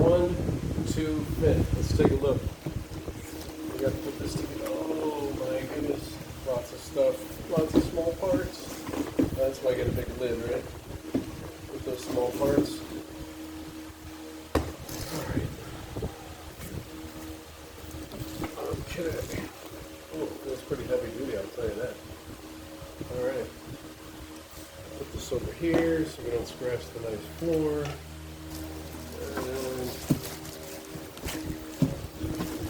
Onetwofit. Let's take a look. We got to put this together. Oh my goodness. Lots of stuff. Lots of small parts. That's why I get a big lid, right? With those small parts. Alright. Okay. Oh, that's pretty heavy duty, I'll tell you that. Alright. Put this over here so we don't scratch the nice floor. And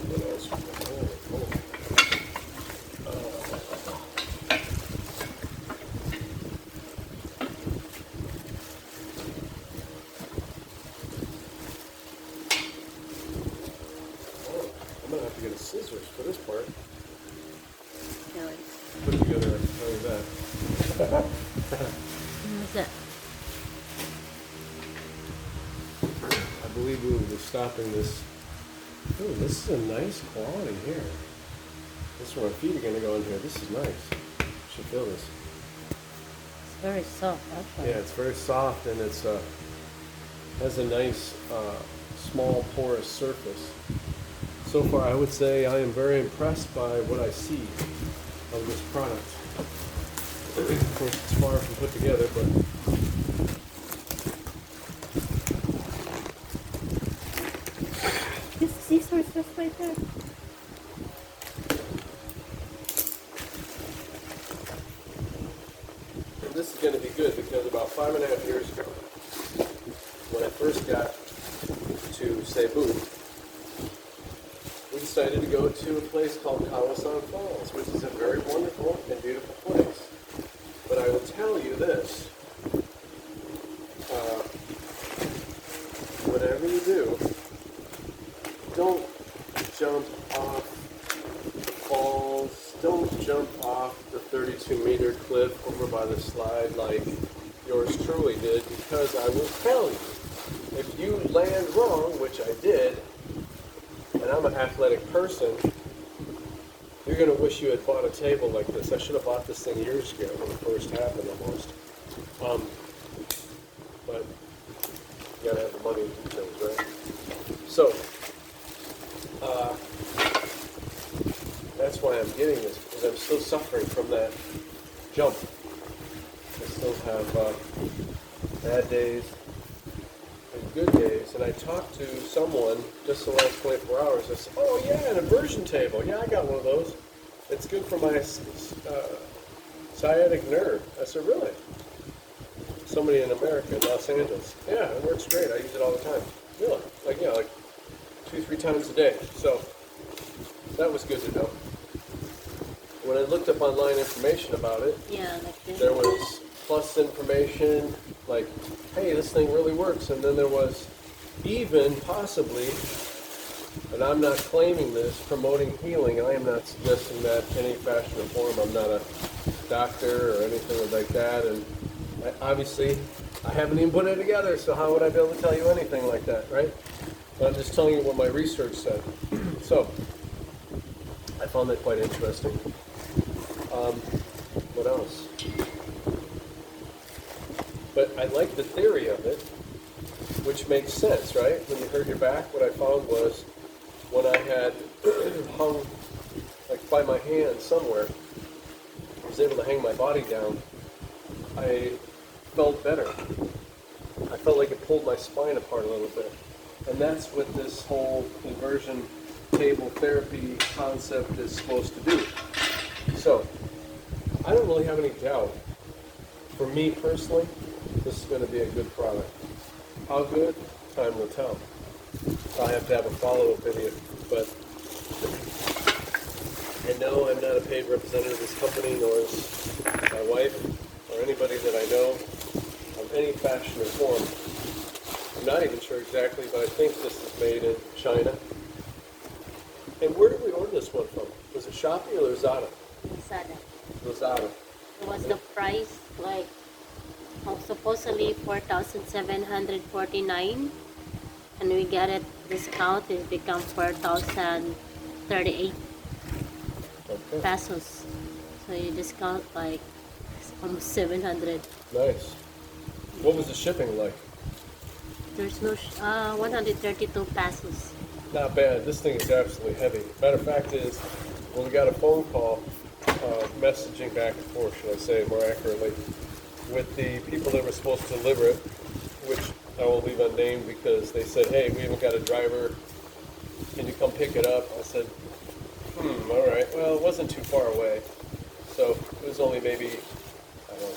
what else? I'm gonna have to get a scissors for this part. Really? Put it together, I can tell you that. What's that? I believe we will be stopping this. Ooh, this is a nice quality here. This is where my feet are going to go in here. This is nice. You should feel this. It's very soft, actually. Yeah, it's very soft and it's has a nice small porous surface. So far, I would say I am very impressed by what I see of this product. Of course, it's far from put together, but This scissor is just right there. and this is going to be good because about 5.5 years ago, when I first got to Cebu, we decided to go to a place called Kawasan Falls, which is a very wonderful and beautiful place. But I will tell you this, whatever you do, don't jump off the falls, don't jump off the 32-meter cliff over by the slide like yours truly did, because I will tell you, if you land wrong, which I did, and I'm an athletic person, you're going to wish you had bought a table like this. I should have bought this thing years ago when it first happened almost. But you got to have the money to do things, right? So, that's why I'm getting this, because I'm still suffering from that jump. I still have bad days and good days. And I talked to someone just the last 24 hours. I said, oh yeah, an inversion table. Yeah, I got one of those. It's good for my sciatic nerve. I said, really? Somebody in America, in Los Angeles. Yeah, it works great. I use it all the time. Really? Like 2-3 times a day. So that was good to know. When I looked up online information about it, Yeah, like this. there was plus information like, hey, this thing really works. And then there was even possibly, and I'm not claiming this, promoting healing. I am not suggesting that in any fashion or form. I'm not a doctor or anything like that. And obviously, I haven't even put it together, so how would I be able to tell you anything like that, right? But I'm just telling you what my research said. So, I found that quite interesting. What else? But I like the theory of it, which makes sense, right? When you hurt your back, what I found was when I had hung like by my hand somewhere, I was able to hang my body down, I felt better. I felt like it pulled my spine apart a little bit. And that's what this whole inversion table therapy concept is supposed to do. So, I don't really have any doubt. For me personally, this is going to be a good product. How good? Time will tell. I'll have to have a follow-up video. But I know I'm not a paid representative of this company, nor is my wife, or anybody that I know, of any fashion or form. I'm not even sure exactly, but I think this is made in China. And where did we order this one from? Was it Shopee or Lazada? Lazada. Lazada. It was the price like supposedly 4,749, and we get it discount. It become 4,038 Okay. pesos. So you discount like almost 700. Nice. What was the shipping like? There's no 132 pesos. Not bad. This thing is absolutely heavy. Matter of fact is, when we got a phone call, messaging back and forth, should I say more accurately, with the people that were supposed to deliver it, which I will leave unnamed because they said, hey, we haven't got a driver. Can you come pick it up? I said, all right. Well, it wasn't too far away. So it was only maybe, I don't know,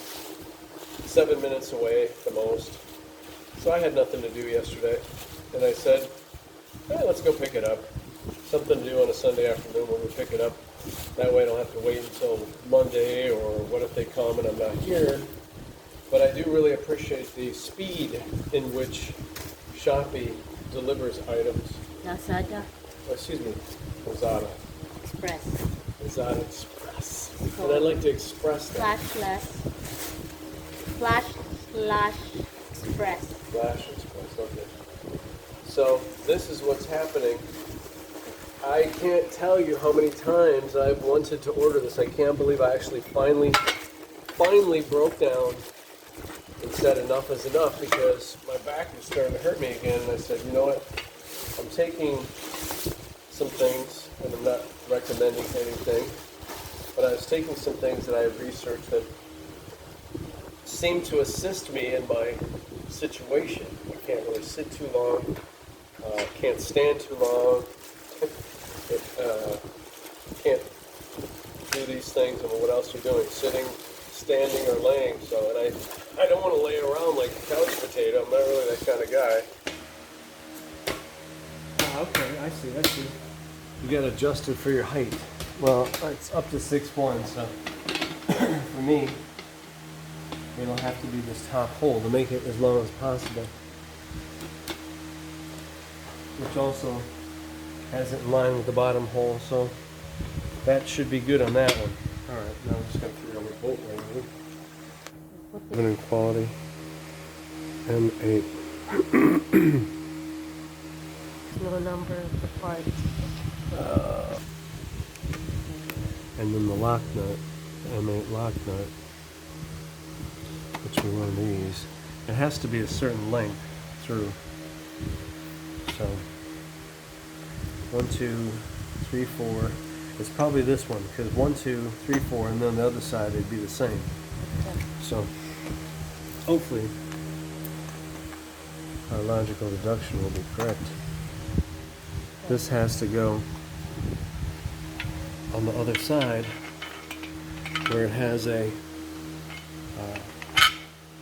7 minutes away at the most. So I had nothing to do yesterday. And I said, hey, let's go pick it up. Something to do on a Sunday afternoon when we pick it up. That way I don't have to wait until Monday, or what if they come and I'm not here. But I do really appreciate the speed in which Shopee delivers items. Lazada Excuse me, Lazada. Express. Lazada Express. And I'd like to express that. Flash Express. Flash Express, okay. So this is what's happening. I can't tell you how many times I've wanted to order this. I can't believe I actually finally broke down and said enough is enough, because my back was starting to hurt me again. And I said, you know what? I'm taking some things, and I'm not recommending anything, but I was taking some things that I have researched that seem to assist me in my situation. I can't really sit too long, can't stand too long, can't do these things. And what else you're doing, sitting, standing, or laying. So, and I don't want to lay around like a couch potato. I'm not really that kind of guy. Okay, I see. You got adjusted for your height. Well, it's up to 6'1", so for me, it'll have to be this top hole to make it as long as possible. Which also has it in line with the bottom hole, so that should be good on that one. Alright, now I'm just going to throw the bolt right here. In quality, M8. No number of the parts. And then the lock nut, the M8 lock nut, which we want these. It has to be a certain length through. So 1, 2, 3, 4. It's probably this one, because 1, 2, 3, 4, and then the other side it'd be the same. Okay. So hopefully our logical deduction will be correct. This has to go on the other side where it has a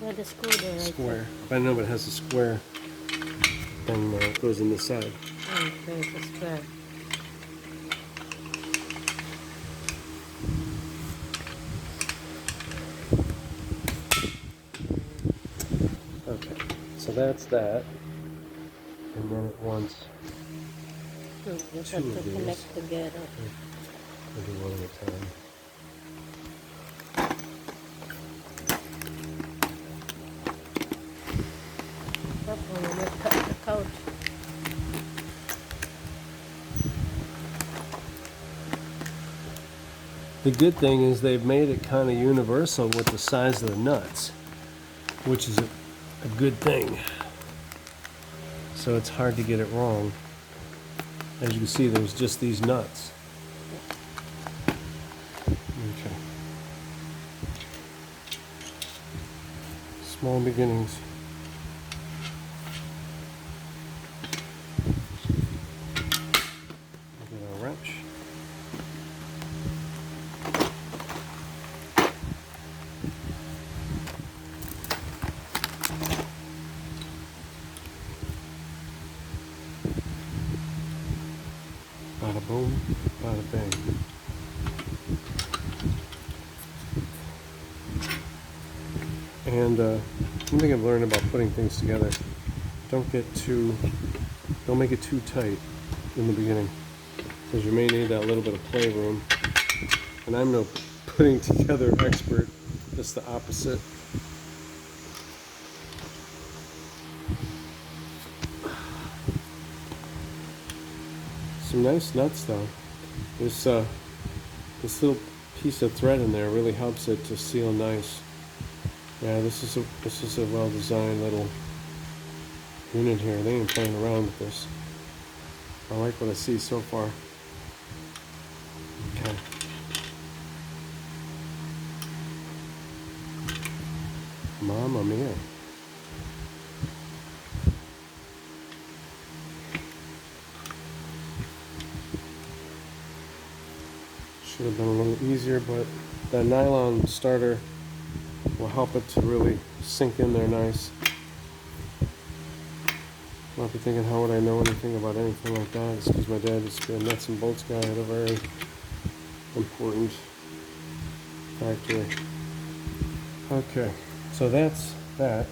The screw there, right? square. I know, but it has a square thing that goes in the side. Oh, there's a square. Okay, so that's that. And then it wants You just have to connect together. I'll do one at a time. That's when you cut the couch. The good thing is they've made it kind of universal with the size of the nuts, which is a good thing. So it's hard to get it wrong. As you can see, there's just these nuts. Okay. Small beginnings. Look at our wrench. Bada boom, bada bang. And one thing I've learned about putting things together, don't make it too tight in the beginning, because you may need that little bit of playroom. And I'm no putting together expert, just the opposite. Some nice nuts though. This little piece of thread in there really helps it to seal nice. Yeah, this is a well designed little unit here. They ain't playing around with this. I like what I see so far. Okay. Mamma mia. Should have been a little easier, but the nylon starter will help it to really sink in there nice. Might be thinking, how would I know anything about anything like that? It's because my dad used to be a nuts and bolts guy at a very important factory. Okay, so that's that.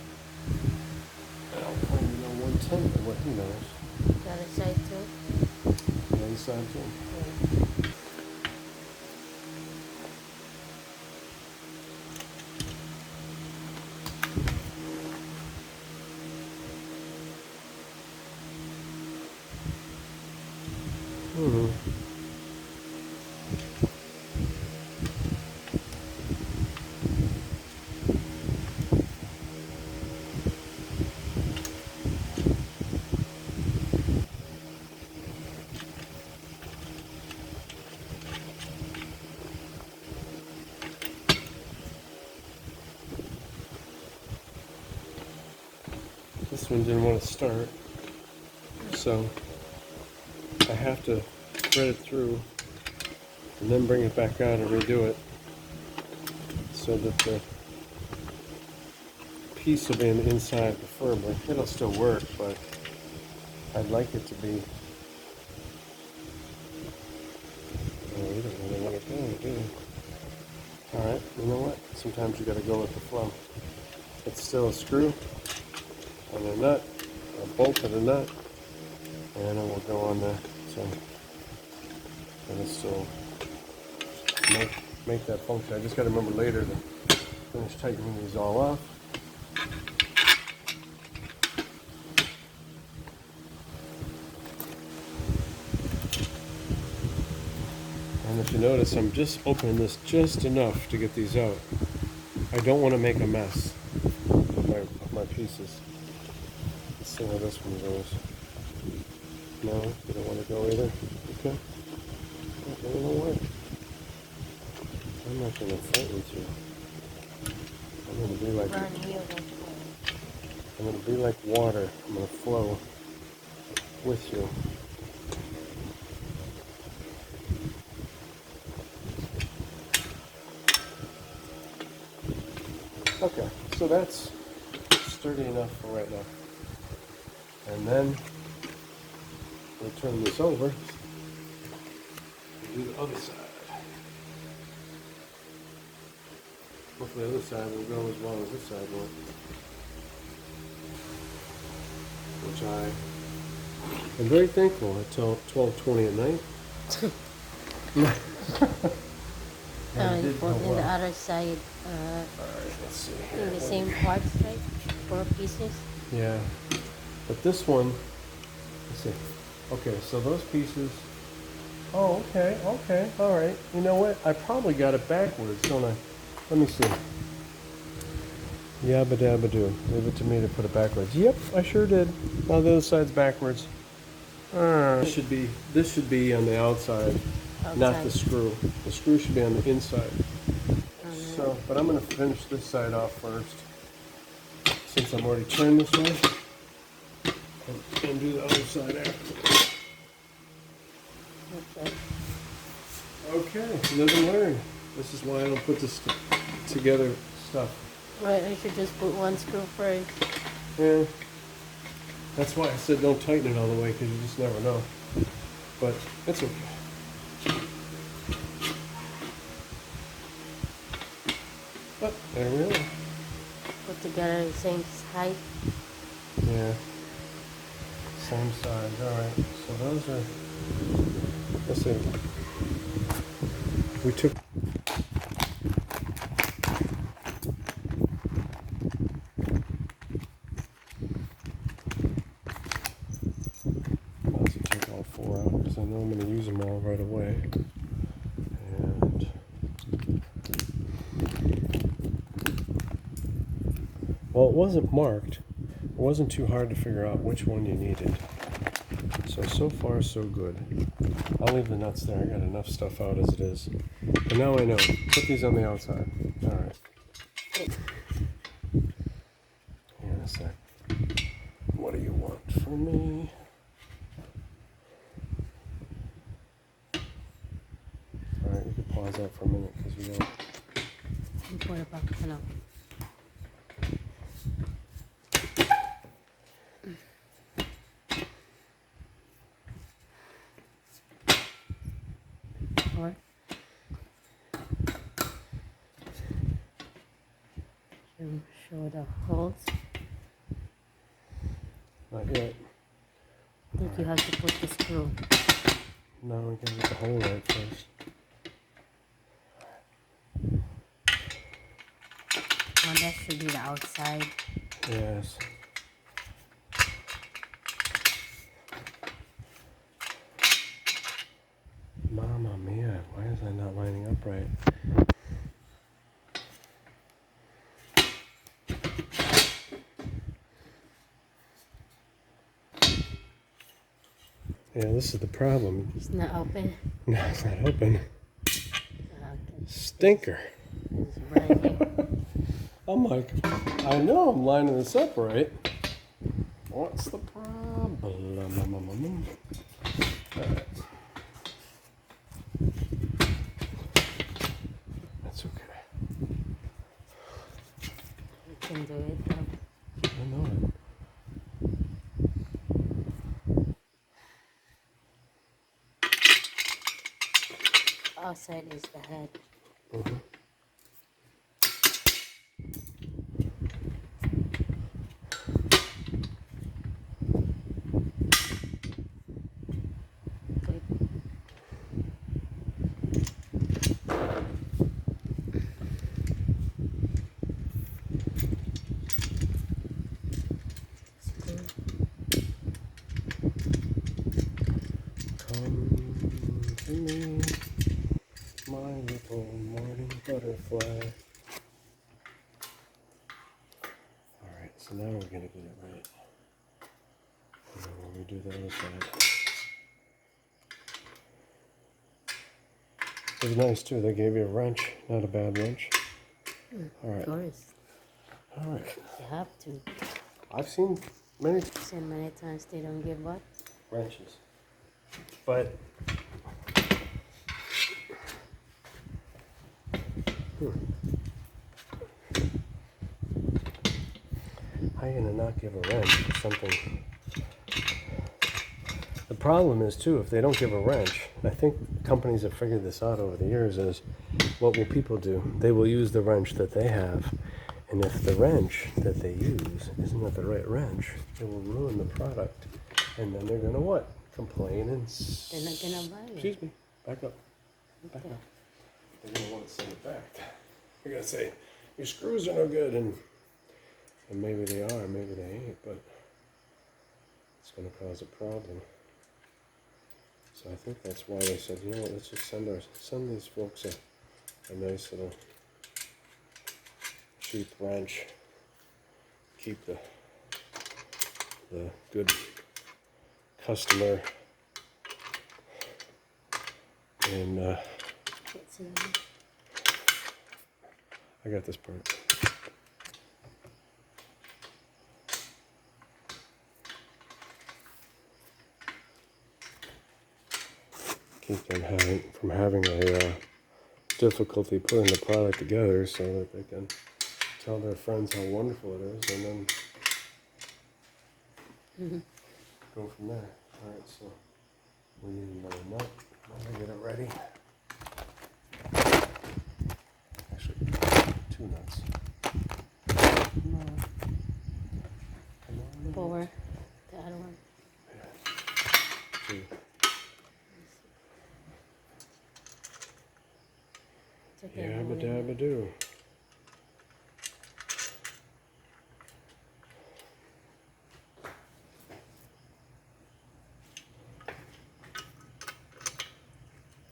I don't claim to know 110, but what he knows. The other side too. The other side too. Yeah. Mm-hmm. This one didn't want to start, so I have to thread it through and then bring it back out and redo it so that the piece will be on the inside preferably. It'll still work, but I'd like it to be. Oh, you don't really want it going, do you? Alright, you know what? Sometimes you gotta go with the flow. It's still a screw and a nut, a bolt and a nut, and it will go on there. So, and it'll still make that function. I just gotta remember later to finish tightening these all off. And if you notice, I'm just opening this just enough to get these out. I don't want to make a mess of my pieces. Let's see how this one goes. No, you don't want to go either. Okay. You know what? I'm not going to fight with you. I'm going to be like. I'm going to be like water. I'm going to flow with you. Okay, so that's sturdy enough for right now. And then we'll turn this over and do the other side. Hopefully the other side will go as well as this side will. Which I am very thankful until 12:20 at night. And the other side, Alright, let's see. in the same parts, right? 4 pieces. Yeah, but this one, let's see. Okay, so those pieces. Oh, okay, all right. You know what? I probably got it backwards, don't I? Let me see. Yabba dabba do. Leave it to me to put it backwards. Yep, I sure did. Now the other side's backwards. This should be on the outside. Not the screw. The screw should be on the inside. So, but I'm going to finish this side off first, since I'm already turned this way, and do the other side after. Okay, live and learn. This is why I don't put this together stuff. Right, I should just put one screw first. Yeah, that's why I said don't tighten it all the way, because you just never know. But it's okay. But there we are. Put together the same height. Yeah. Same size. Alright. So those are. Let's see. We took. I'll have to take all 4 out because I know I'm going to use them all right away. And. Well, it wasn't marked, wasn't too hard to figure out which one you needed. So far so good. I'll leave the nuts there. I got enough stuff out as it is. But now I know. Put these on the outside. Alright. Hang on a sec. What do you want from me? Alright, you can pause that for a minute because we don't. What about no? Or show the holes. Not yet. I think you have to put the screw. No, we gotta get the hole right first. Oh, that should be the outside. Yes. Mamma mia, why is that not lining up right? Yeah, this is the problem. It's not open. No, it's not open. Okay. Stinker. It's right here. I'm like, I know I'm lining this up right. What's the problem? Alright. That's okay. You can do it though. I know it. Outside is the head. Mm-hmm. Okay. Screw. Come to me, my little morning butterfly. Alright, so now we're gonna get it right. And then when we do the other side. It was nice too, they gave you a wrench, not a bad wrench. Alright. Of course. Alright. You have to. I've seen many So many times they don't give what? wrenches. But how are you gonna not give a wrench for something? The problem is too, if they don't give a wrench, I think companies have figured this out over the years, is what will people do? They will use the wrench that they have, and if the wrench that they use isn't the right wrench, it will ruin the product. And then they're gonna what? Complain and They're not gonna buy it. excuse me, back up. Back Okay. up. They're gonna want to send it back. They're gonna say, your screws are no good, and maybe they are, maybe they ain't, but it's gonna cause a problem. So I think that's why they said, you know what, let's just send these folks a nice little cheap wrench. Keep the good customer and Let's see. I got this part. Keep them from having a difficulty putting the product together, so that they can tell their friends how wonderful it is, and then go from there. All right, so we need another nut. I'm gonna get it ready. Actually, 2 nuts. Come on. Come on. 4. The other one. Yeah. 2. It's okay. Yabba dabba do.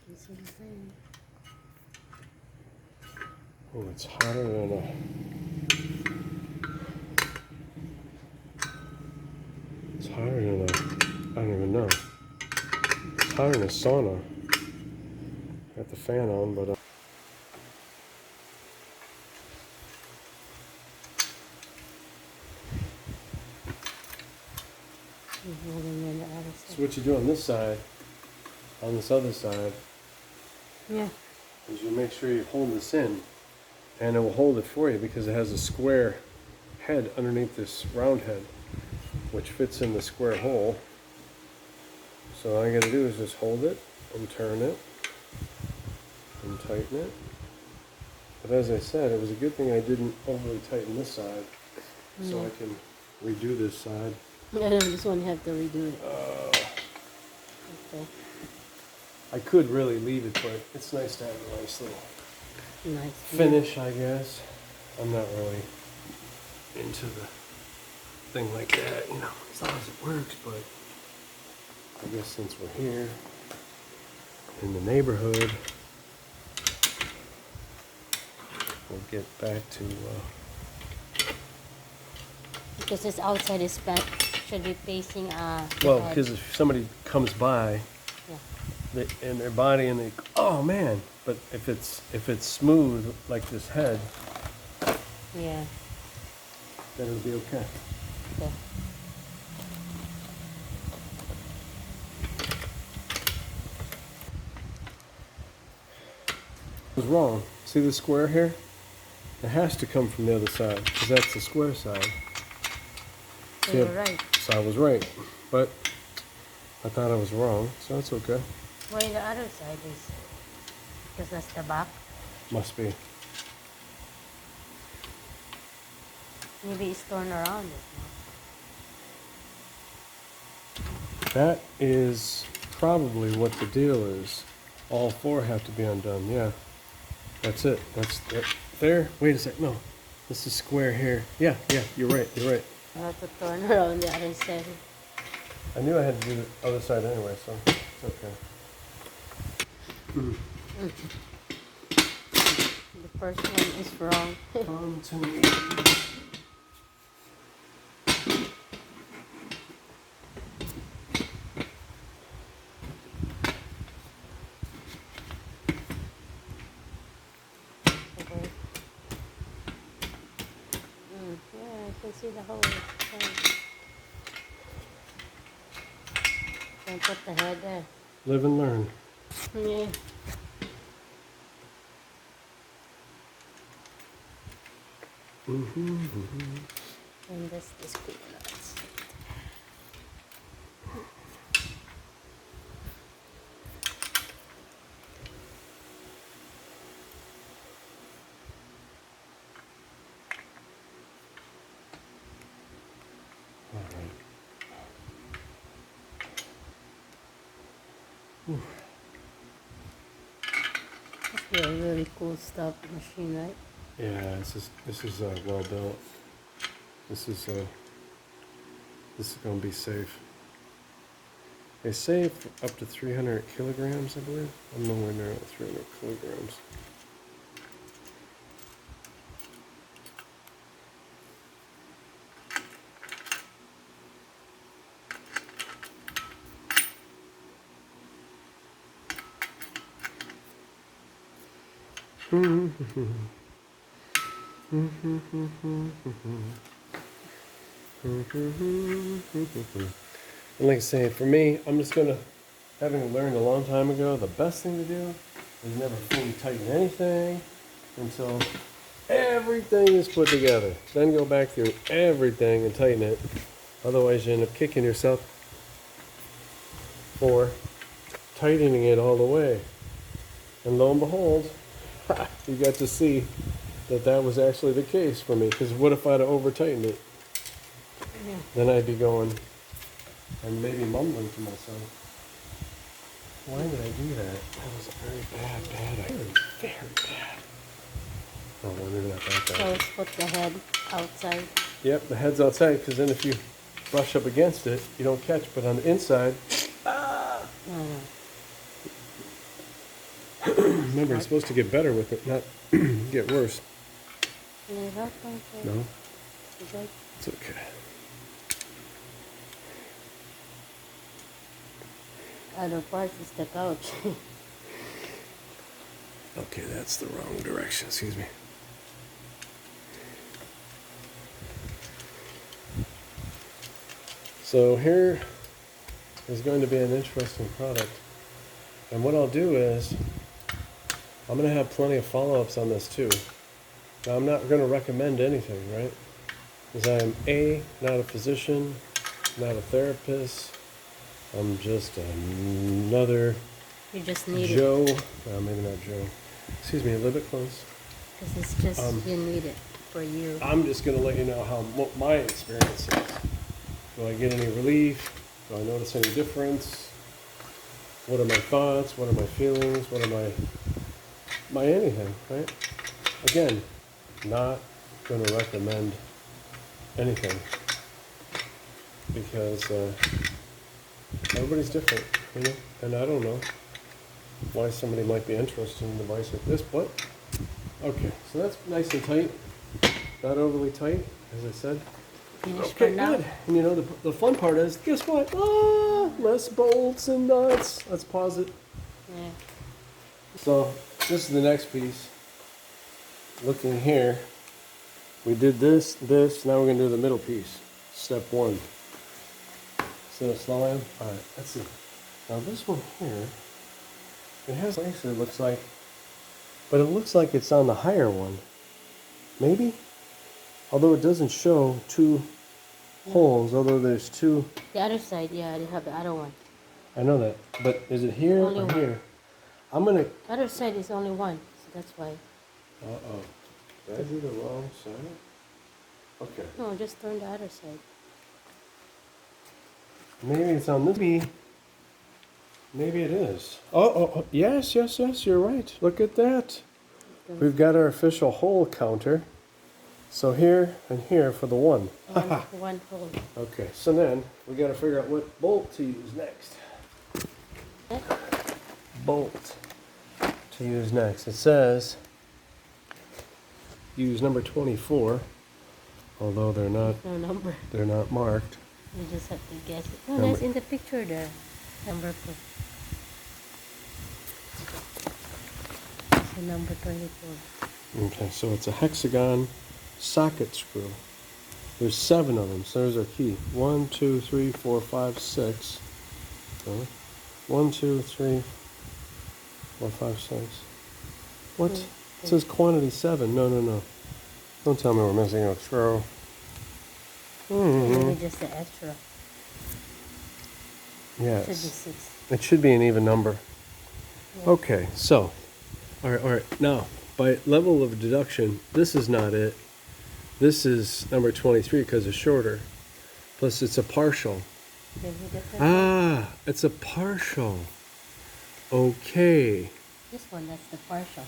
You see the thing? Oh, it's hotter than a hot in a sauna. Got the fan on, but so what you do on this side, on this other side, Yeah. is you make sure you hold this in, and it will hold it for you because it has a square head underneath this round head, which fits in the square hole. So all I gotta do is just hold it and turn it and tighten it. But as I said, it was a good thing I didn't overly tighten this side, so I can redo this side. I know, this one you have to redo it. Okay. I could really leave it, but it's nice to have a nice little Nice. finish, I guess. I'm not really into the thing like that, you know, as long as it works, but I guess since we're here in the neighborhood, we'll get back to, Because this outside is back, should be facing the well, head. because if somebody comes by Yeah. in their body and they, oh man, but if it's smooth like this head, Yeah. then it'll be okay. Okay. I was wrong. See the square here? It has to come from the other side, because that's the square side. So See, you're right. So I was right, but I thought I was wrong, so that's okay. Why the other side is? Because that's the back. Must be. Maybe it's torn around it now. That is probably what the deal is. All four have to be undone, yeah. That's it. That's it. There. Wait a sec. No. This is square here. Yeah, you're right, you're right. You have to turn around the other side. I knew I had to do the other side anyway, so it's okay. The first one is wrong. Come to me. Okay. Yeah, I can see the hole. Okay. Don't put the head there. Live and learn. Yeah. And this is peanuts. That's a really cool stuff machine, right? Yeah, this is well built. This is gonna be safe. They say up to 300 kilograms, I believe. I'm nowhere near 300 kilograms. And like I say, for me, I'm just gonna, having learned a long time ago, the best thing to do is never fully tighten anything until everything is put together. Then go back through everything and tighten it. Otherwise, you end up kicking yourself for tightening it all the way. And lo and behold, you got to see that that was actually the case for me. Because what if I'd have over-tightened it? Yeah. Then I'd be going and maybe mumbling to myself, why did I do that? That was a very bad idea. Very bad. Oh, well, maybe not that So bad. let's put the head outside. Yep, the head's outside, because then if you brush up against it, you don't catch. But on the inside, remember, it's supposed to get better with it, not get worse. No, it's okay. other part is the couch. Okay, that's the wrong direction, excuse me. So here is going to be an interesting product. And what I'll do is, I'm going to have plenty of follow-ups on this too. Now I'm not going to recommend anything, right? Because I am not a physician, not a therapist. I'm just another You just need it Joe. No, maybe not Joe. Excuse me, a little bit close. because it's just you need it for you. I'm just going to let you know what my experience is. Do I get any relief? Do I notice any difference? What are my thoughts? What are my feelings? What are my anything, right? Again, not going to recommend anything because everybody's different, you know? And I don't know why somebody might be interested in a device like this, but okay, so that's nice and tight, not overly tight, as I said. Finished for Okay, now. good. And you know, the fun part is, guess what? Less bolts and nuts. Let's pause it. Yeah. So, this is the next piece. Looking here, we did this, now we're going to do the middle piece. Step 1. See the slow am? Alright, let's see. Now this one here, it has lace, it looks like, but it looks like it's on the higher one. Maybe? Although it doesn't show 2 holes, although there's 2. The other side, yeah, they have the other one. I know that, but is it here Only or one. here? I'm gonna. Other side is only one, so that's why. Uh-oh. Did I do the wrong side? Okay. No, just turn the other side. Maybe it's on this. Maybe it is. Oh, yes, you're right. Look at that. We've got our official hole counter. So here and here for the one. One hole. Okay, so then we got to figure out what bolt to use next. Bolt to use next. It says use number 24, although they're not marked. You just have to guess it. No, Number- that's in the picture there. Number 4. It's the number 24. Okay, so it's a hexagon socket screw. There's 7 of them, so there's our key. 1, 2, 3, 4, 5, 6. 1, 2, 3, 4, 5, 6. What? It says quantity 7. No. Don't tell me we're missing a throw. Maybe just the extra. Yes. Should be 6. It should be an even number. Yeah. Okay, so, all right. Now, by level of deduction, this is not it. This is number 23 because it's shorter. Plus, it's a partial. Maybe different. It's a partial. Okay. This one, that's the partial.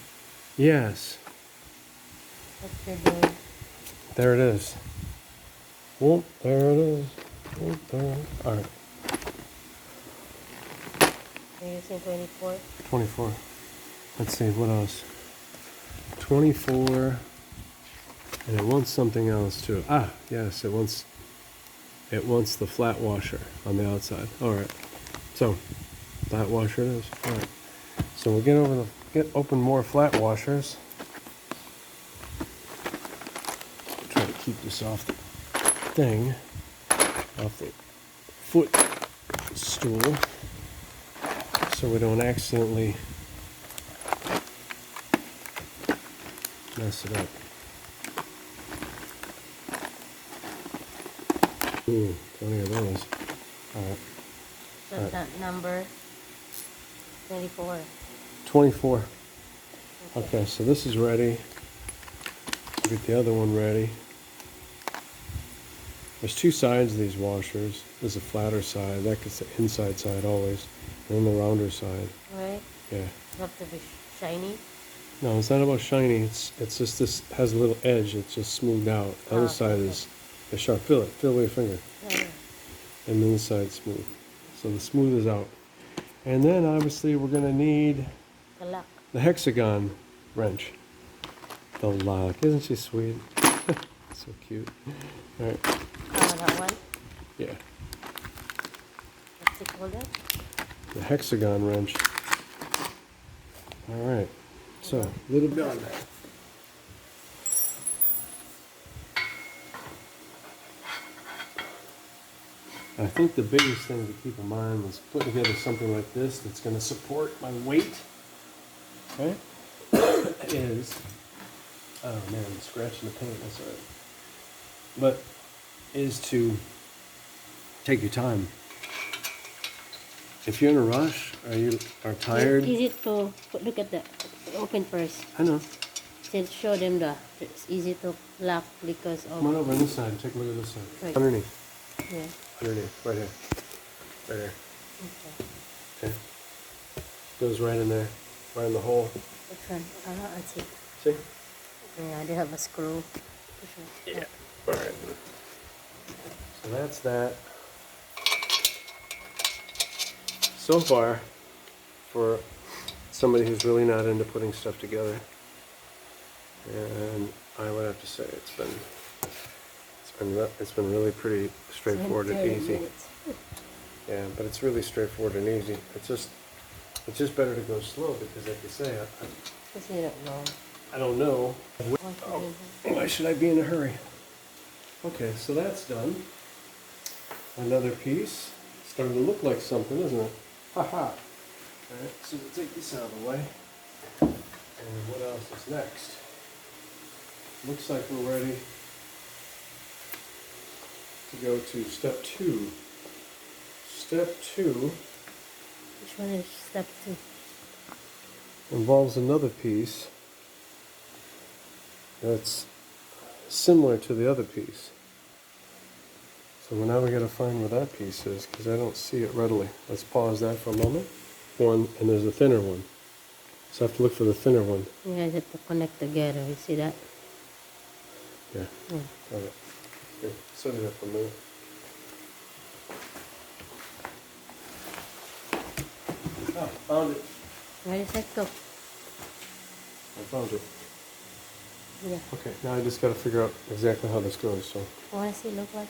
Yes. What's your doing? There it is. Whoop, there it is. Whoop, there it is. All right. Are you using 24? 24. Let's see, what else? 24. And it wants something else too. Yes, it wants the flat washer on the outside. All right. So, flat washer it is. All right. So we'll open more flat washers. Try to keep this off the thing, off the footstool, so we don't accidentally mess it up. Plenty of those. All right. So that number 24. 24. Okay, so this is ready. Get the other one ready. There's 2 sides of these washers. There's a flatter side, that's the inside side always, and then the rounder side. Right? Yeah. You have to be shiny. No, it's not about shiny. It's just this has a little edge. It's just smoothed out. The other side is sharp. Feel it. Feel it with your finger. Yeah. And then the side's smooth. So the smooth is out. And then obviously we're gonna need The lock. the hexagon wrench. The lock. Isn't she sweet? So cute. All right. That one. Yeah. What's it called? the hexagon wrench. All right, so little gun. I think the biggest thing to keep in mind was putting together something like this that's going to support my weight, right? Is, oh man, I'm scratching the paint, that's all right. But is to take your time. If you're in a rush or you are tired. Easy to look at the open first. I know. Then show them it's easy to lock because of. Come on over on this side. Take a look at this side. Right. Underneath. Yeah. Underneath. Right here. Right here. Okay. Okay. Goes right in there. Right in the hole. Which one? I see. See? Yeah, they have a screw. Yeah. All right. So that's that. So far, for somebody who's really not into putting stuff together, and I would have to say it's been really pretty straightforward and easy. Yeah, but it's really straightforward and easy. It's just better to go slow because, like you say, I don't know. Why should I be in a hurry? Okay, so that's done. Another piece. Starting to look like something, isn't it? Haha. Alright, so we'll take this out of the way. And what else is next? Looks like we're ready to go to step 2. Step 2 Which one is step 2? involves another piece that's similar to the other piece. So now we got to find where that piece is because I don't see it readily. Let's pause that for a moment. One, and there's a thinner one. So I have to look for the thinner one. You guys have to connect together. You see that? Yeah. Got it. Here, set it up for a minute. Oh, found it. Where does that go? I found it. Yeah. Okay, now I just got to figure out exactly how this goes. So. I want to see it look like.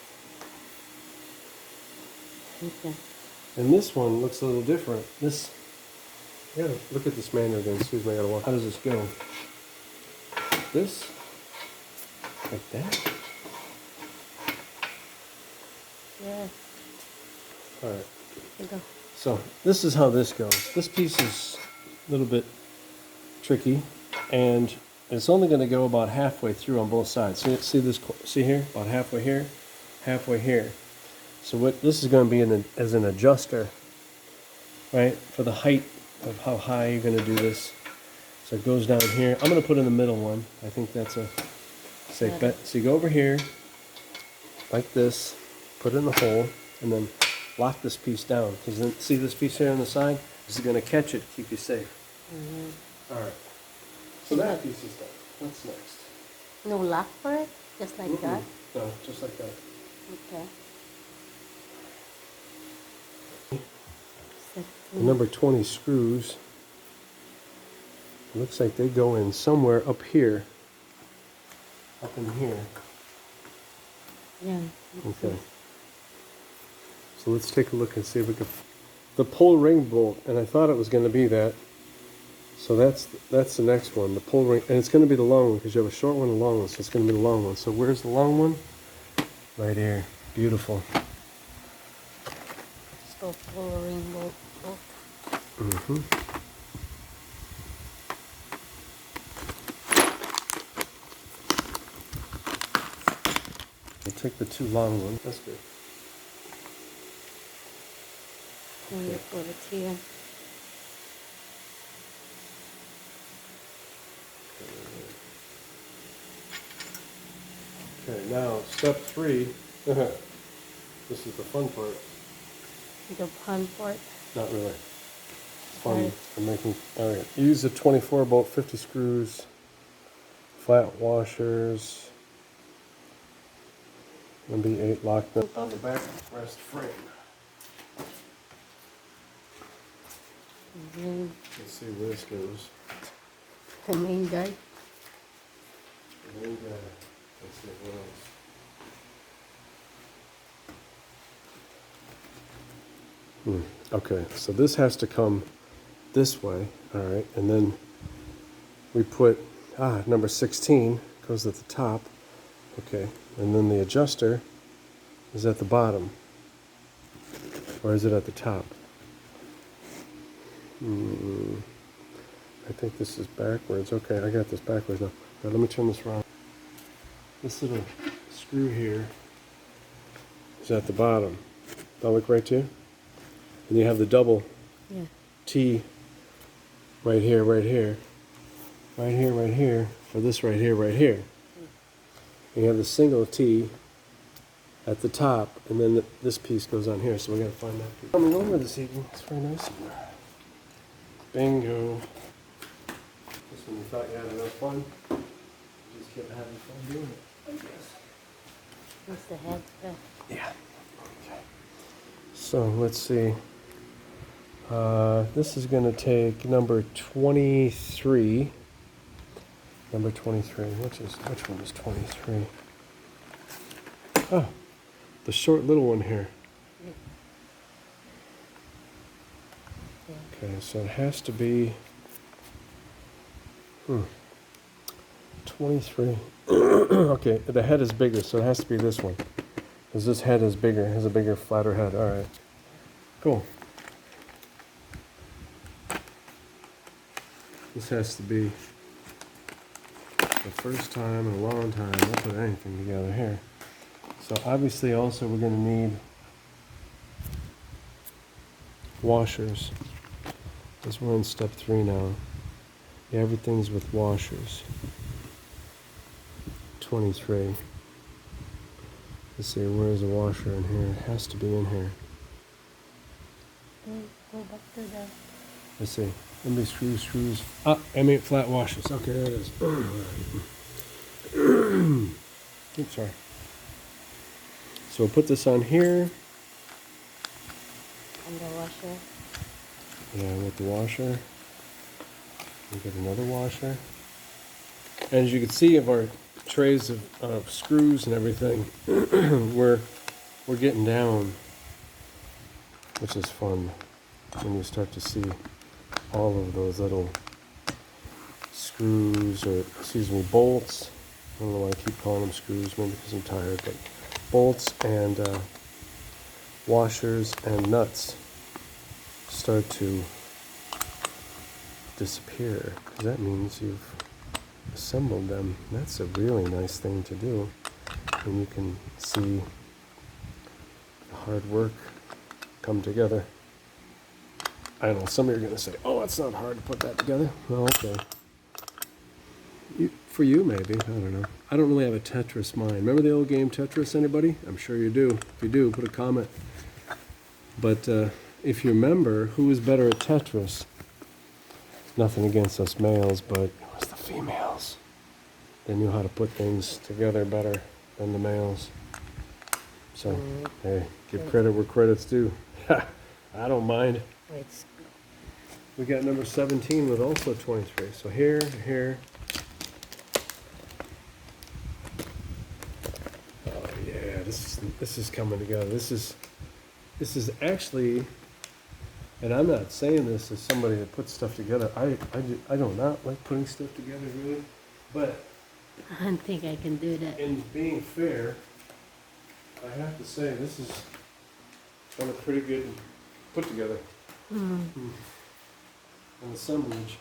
Okay. And this one looks a little different. This, I gotta look at this manual again. Excuse me, I gotta walk. How does this go? This, like that. Yeah. All right. Here you go. So this is how this goes. This piece is a little bit tricky, and it's only going to go about halfway through on both sides. See this? See here? About halfway here, halfway here. So what this is going to be as an adjuster, right, for the height of how high you're going to do this. So it goes down here. I'm going to put in the middle one. I think that's a safe bet. So you go over here, like this, put it in the hole, and then lock this piece down. Because then, see this piece here on the side? This is going to catch it, keep you safe. All right. So that piece is done. What's next? No lock for it? Just like that? No, just like that. Okay. The number 20 screws, it looks like they go in somewhere up here. Up in here. Yeah. Okay. So let's take a look and see if we can. The pull ring bolt, and I thought it was going to be that. So that's the next one, the pull ring, and it's going to be the long one because you have a short one and a long one, so it's going to be the long one. So where's the long one? Right here. Beautiful. So pull ring bolt. Mm-hmm. We'll take the 2 long ones. That's good. And you put it here. Okay, now step 3. This is the fun part. The fun part. Not really. Fun. Right. I'm making. All right. Use a 24 bolt, 50 screws, flat washers. Maybe 8 lock them on the back rest frame. Let's see where this goes. The main guy. The main guy. Let's see what else. Okay, so this has to come this way, all right, and then we put, number 16 goes at the top, okay, and then the adjuster is at the bottom, or is it at the top? I think this is backwards. Okay, I got this backwards now. Now let me turn this around. This little screw here is at the bottom. That look right to you? And you have the double Yeah. T right here, right here, right here, right here, for this right here, right here. And you have the single T at the top, and then this piece goes on here, so we gotta find that piece. Coming over this evening, it's very nice of you. Bingo. Just when you thought you had enough fun, you just kept having fun doing it, I guess. What's the head? Yeah. Okay. So let's see. This is going to take number 23. Number 23. Which one is 23? Oh, the short little one here. Okay, so it has to be 23. Okay, the head is bigger, so it has to be this one. Because this head is bigger, has a bigger, flatter head. All right. Cool. This has to be the first time in a long time I put anything together here. So obviously also we're going to need washers. Because we're in step 3 now. Yeah, everything's with washers. 23. Let's see, where's the washer in here? It has to be in here. Go back to the... Let's see. Let me screws. flat washers. Okay, there it is. Oops, sorry. So we'll put this on here. And the washer. Yeah, with the washer. We get another washer. And as you can see of our trays of screws and everything, we're getting down, which is fun when you start to see all of those little screws, or excuse me, bolts. I don't know why I keep calling them screws, maybe because I'm tired, but bolts and washers and nuts start to disappear, because that means you've assembled them. That's a really nice thing to do, and you can see the hard work come together. I know some of you are going to say, oh, it's not hard to put that together. Well, okay. For you, maybe. I don't know. I don't really have a Tetris mind. Remember the old game Tetris, anybody? I'm sure you do. If you do, put a comment. But if you remember, who was better at Tetris? Nothing against us males, but it was the females. They knew how to put things together better than the males. So, hey, give credit where credit's due. I don't mind. Wait. We got number 17 with also 23. So here. Oh yeah, this is coming together. This is actually, and I'm not saying this as somebody that puts stuff together. I do not like putting stuff together really, but I don't think I can do that. in being fair, I have to say this is done a pretty good put together. An assemblage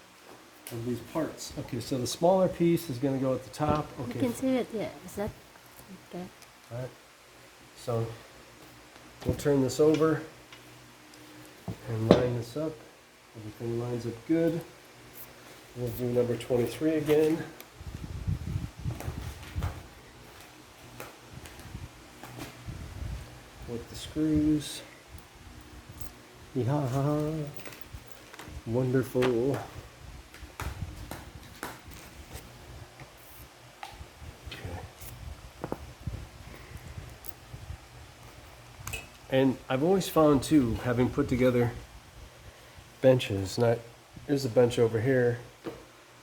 of these parts. Okay, so the smaller piece is going to go at the top. Okay. You can see it, yeah. Is that okay? All right. So we'll turn this over and line this up. Everything lines up good. We'll do number 23 again. With the screws. Yeah. Wonderful. And I've always found too, having put together benches, there's a bench over here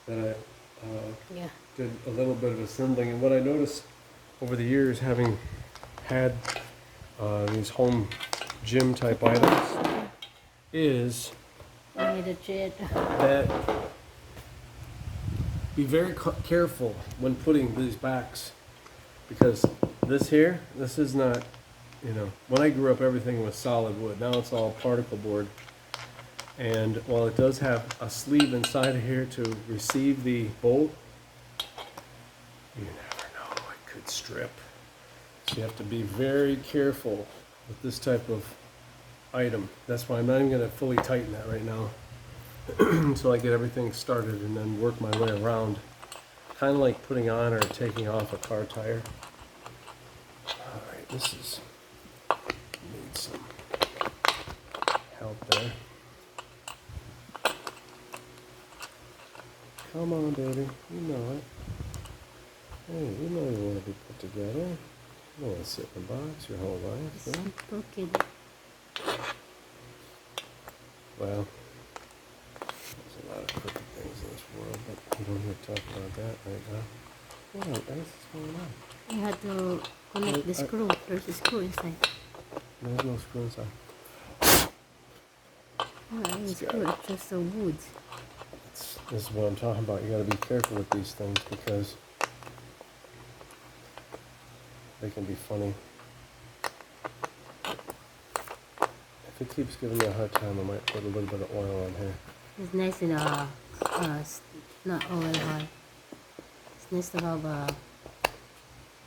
that I did a little bit of assembling, and what I noticed over the years, having had these home gym type items, is I need a treat. that be very careful when putting these backs, because this here, this is not, you know, when I grew up everything was solid wood. Now it's all particle board. And while it does have a sleeve inside of here to receive the bolt, you never know, it could strip. So you have to be very careful with this type of item. That's why I'm not even going to fully tighten that right now until I get everything started and then work my way around. Kind of like putting on or taking off a car tire. Alright, this is, need some help there. Come on, baby. You know it. Hey, you know you want to be put together. You don't want to sit in a box your whole life, It's right? broken. Well, there's a lot of crooked things in this world, but we don't need to talk about that right now. What on earth is going on? You had to connect the screw. There's a screw inside. There's no screw inside. Oh, the screw. It's just the wood. This is what I'm talking about. You got to be careful with these things because they can be funny. If it keeps giving me a hard time, I might put a little bit of oil on here. It's nice in not oil high. It's nice to have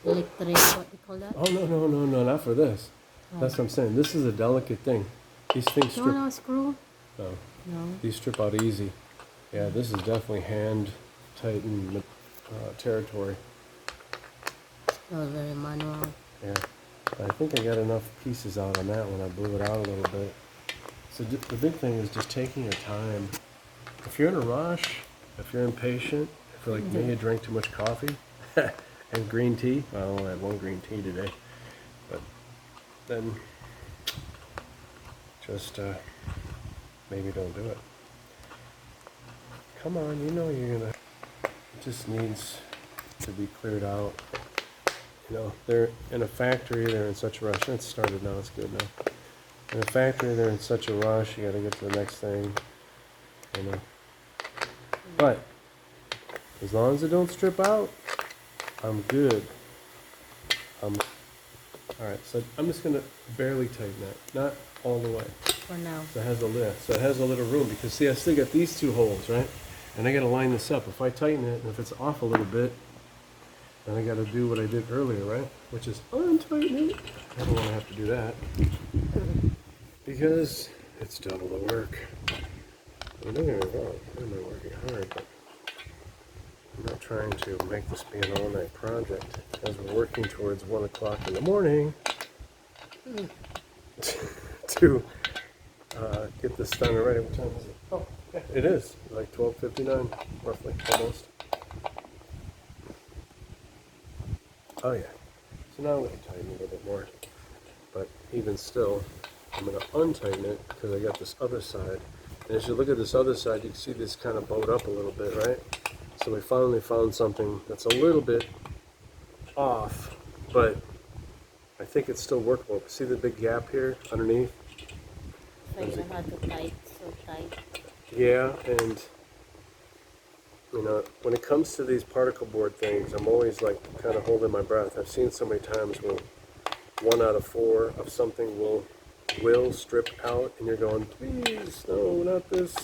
electric, what do you call that? Oh, no, not for this. That's what I'm saying. This is a delicate thing. These things strip. No screw? No, No. these strip out easy. Yeah, this is definitely hand tightened territory. Oh, very manual. Yeah, I think I got enough pieces out on that one. I blew it out a little bit. So the big thing is just taking your time. If you're in a rush, if you're impatient, if you're like me, you drink too much coffee and green tea. Well, I only had one green tea today, but then just maybe don't do it. Come on, you know you're gonna. It just needs to be cleared out. You know, they're in a factory, they're in such a rush. It's started now, it's good now. In a factory, they're in such a rush, you gotta get to the next thing, you know. But, as long as it don't strip out, I'm good. Alright, so I'm just gonna barely tighten that, not all the way. For now. So it has a lift, so it has a little room, because see, I still got these two holes, right? And I gotta line this up. If I tighten it, and if it's off a little bit, then I gotta do what I did earlier, right? Which is untighten it. I don't wanna have to do that. Because it's double the work. I mean, don't get me wrong, I'm not working hard, but I'm not trying to make this be an all-night project, as we're working towards 1 o'clock in the morning to get this done already. What time is it? Oh, yeah, it is like 12:59, roughly, almost. Oh yeah. So now I'm going to tighten it a little bit more. But even still, I'm going to untighten it because I got this other side. And as you look at this other side, you can see this kind of bowed up a little bit, right? So we finally found something that's a little bit off, but I think it's still workable. See the big gap here underneath? So you don't have to tight, so tight. Yeah, and you know, when it comes to these particle board things, I'm always like kind of holding my breath. I've seen so many times where 1 out of 4 of something will strip out, and you're going, please, no, not this.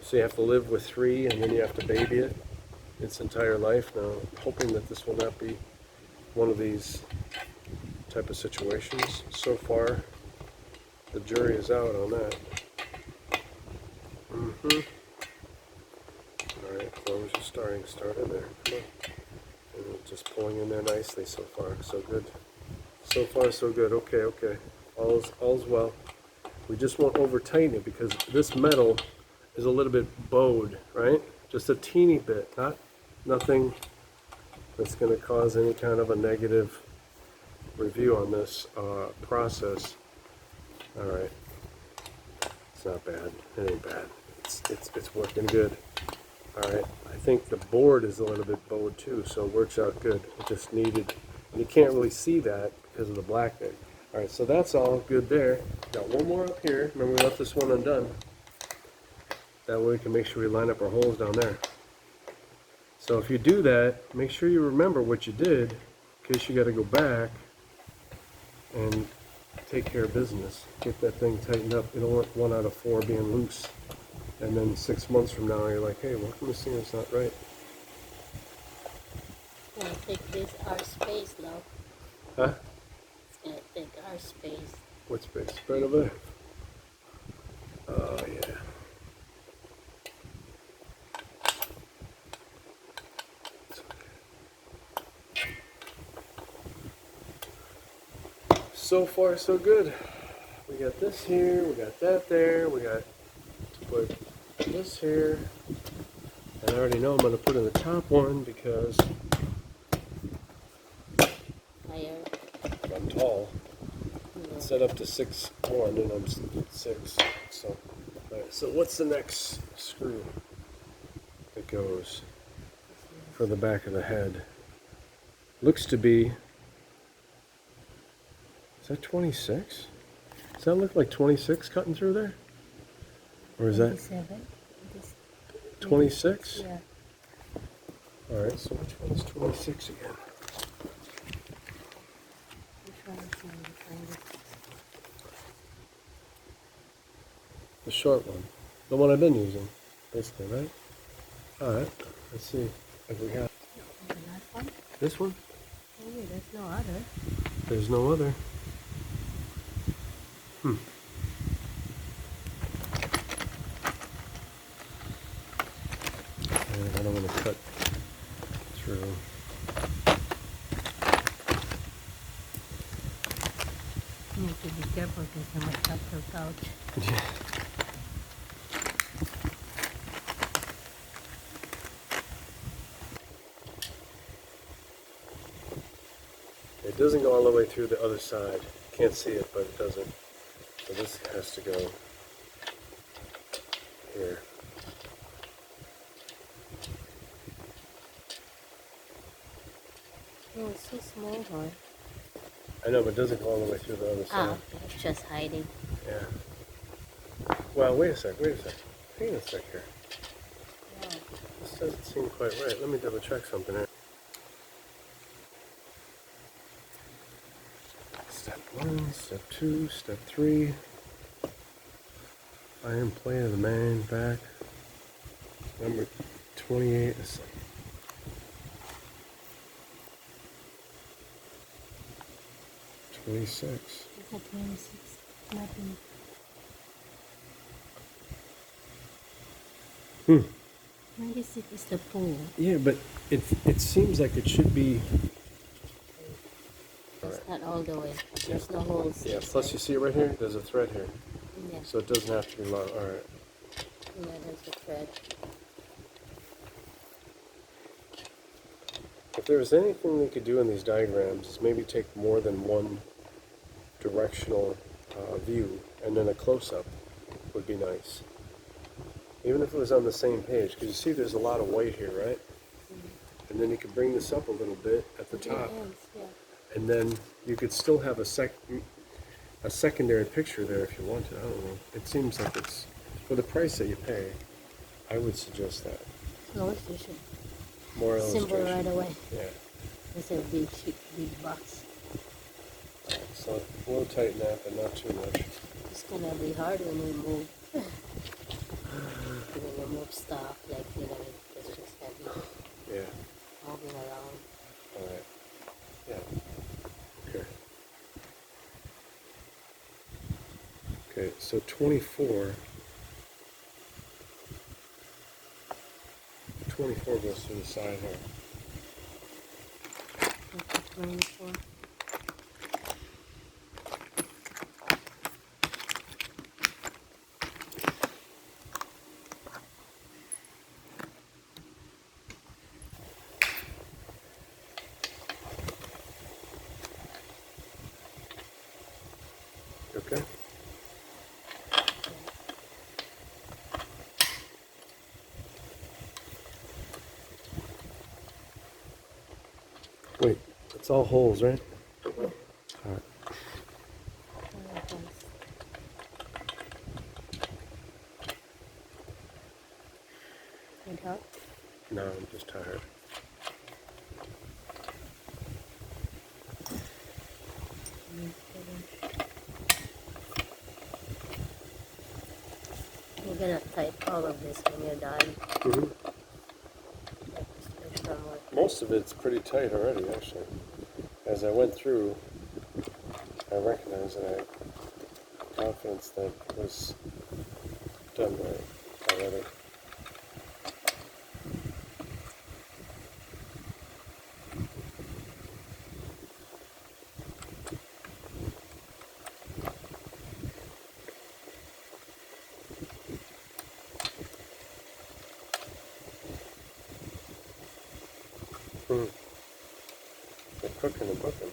So you have to live with 3, and then you have to baby it its entire life. Now, I'm hoping that this will not be one of these type of situations. So far, the jury is out on that. Alright, as long as you're started there. Come on. And it's just pulling in there nicely so far. So good. So far, so good. Okay. All's well. We just won't over tighten it because this metal is a little bit bowed, right? Just a teeny bit, nothing that's going to cause any kind of a negative review on this process. All right, it's not bad. It ain't bad. It's working good. All right, I think the board is a little bit bowed too, so it works out good. It just needed, and you can't really see that because of the black thing. All right, so that's all good there. Got one more up here. Remember we left this one undone. That way we can make sure we line up our holes down there. So if you do that, make sure you remember what you did in case you got to go back and take care of business. Get that thing tightened up. You don't want 1 out of 4 being loose. And then 6 months from now you're like, hey, what come this thing is not right? It's gonna take this our space now. Huh? It's gonna take our space. What space? Right over there. Oh yeah. So far so good. We got this here, we got that there, we got to put this here. And I already know I'm gonna put in the top one because Higher. I'm tall. Yeah. It's set up to 6'1" and I'm 6. So, alright, so what's the next screw that goes for the back of the head? Looks to be, is that 26? Does that look like 26 cutting through there? Or is that 27. 26? Yeah. Alright, so which one is 26 again? Which one is 26? The short one. The one I've been using, basically, right? Alright, let's see if we got The last one? this one. Oh yeah, there's no other. There's no other. And I don't want to cut through. You need to be careful because you might cut your couch. Yeah. It doesn't go all the way through the other side. Can't see it, but it doesn't. So this has to go here. Oh, it's so small, huh? I know, but it doesn't go all the way through the other Ah, side. okay. It's just hiding. Yeah. Well, wait a sec. Hang on a sec here. Yeah. This doesn't seem quite right. Let me double check something here. Step 1, step 2, step 3. Iron plate of the main back. Number 28. 26. It's at 26. Nothing. 26 is the pool. Yeah, but it seems like it should be. It's not all the way. There's no holes. Yeah, plus you see it right here? There's a thread here. Yeah. So it doesn't have to be long. Alright. Yeah, there's a thread. If there was anything we could do in these diagrams is maybe take more than one directional view and then a close-up would be nice. Even if it was on the same page, because you see there's a lot of white here, right? Mm-hmm. And then you could bring this up a little bit at the top, Yeah. and then you could still have a secondary picture there if you wanted. I don't know. It seems like it's, for the price that you pay, I would suggest that. Illustration. More Simple illustration. right away. Yeah. It's a big sheet, big box. So a little tight nap, but not too much. It's gonna be hard when we move. When you move stuff, like, you know, it's just heavy. Yeah. Moving around. All right. Yeah. Okay. Okay. So 24. 24 goes to the side here. 24. Okay. Wait, it's all holes, right? All right. Need help? No, I'm just tired. You're gonna type all of this when you're done. Mm-hmm. Extra more. Most of it's pretty tight already, actually. As I went through, I recognized that I had confidence that it was done right already. They're cooking and booking.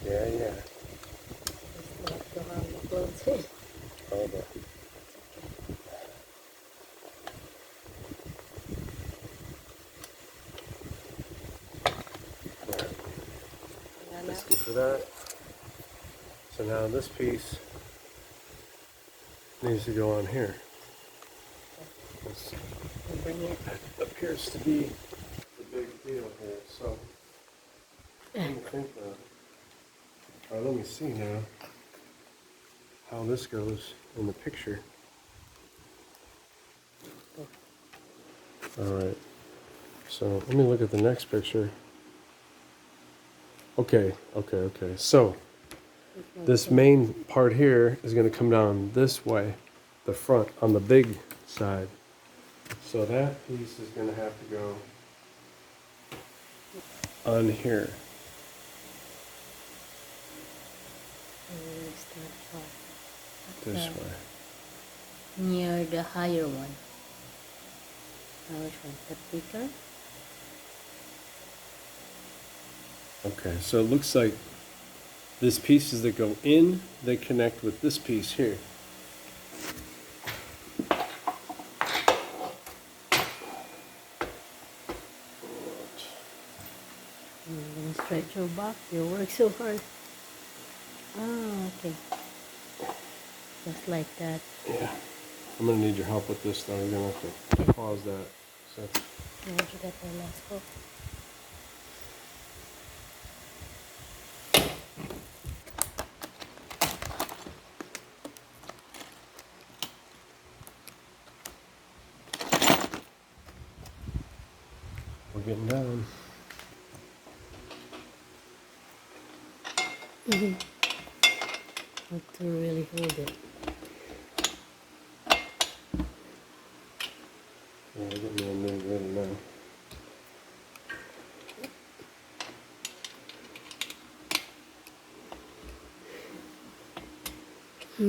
Yeah, yeah. Just have to have the clothes in. Hold on. Alright, Yeah, let's go for that. So now this piece needs to go on here. This I'll bring it. appears to be the big deal here, so let me think about it. Alright, let me see now how this goes in the picture. Alright, so let me look at the next picture. Okay. So this main part here is going to come down this way, the front, on the big side. So that piece is going to have to go on here. This way. Near the higher one. Which one? The thicker? Okay, so it looks like this pieces that go in, they connect with this piece here. You're gonna stretch your back. You work so hard. Oh, okay. Just like that. Yeah. I'm going to need your help with this though. You're going to have to pause that. So. Where did you get the last hook? We're getting down. Have to really hold it. Yeah, we're getting a little ready now.